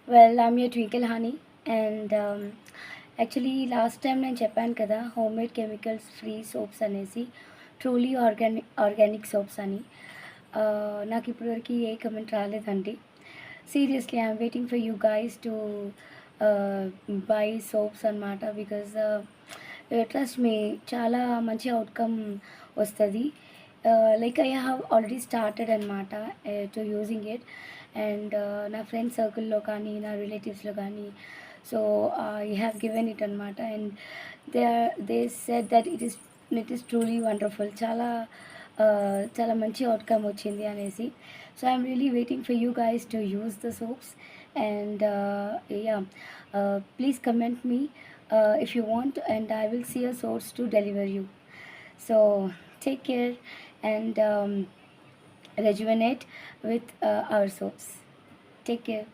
Well, I'm your Twinkle Honey, and actually last time నేను చెప్పాను కదా హోమ్మేడ్ కెమికల్స్ ఫ్రీ సోప్స్ అనేసి truly organic soaps అని. నాకు ఇప్పటివరకు ఏ కమెంట్ రాలేదండి. Seriously I'm waiting for you guys to buy soaps అనమాట. బికాజ్ ట్రస్ట్ మీ, చాలా మంచి అవుట్కమ్ వస్తుంది. Like I have already started అనమాట టు యూజింగ్ ఇట్. అండ్ నా ఫ్రెండ్ సర్కిల్లో కానీ నా రిలేటివ్స్లో కానీ, so I have given it అనమాట. And they said that it is truly wonderful. చాలా మంచి అవుట్కమ్ వచ్చింది అనేసి. So I'm really waiting for you guys to use the soaps. And yeah, please comment me if you want, and I will see a source to deliver you. So take care, and rejuvenate with our soaps. Take care.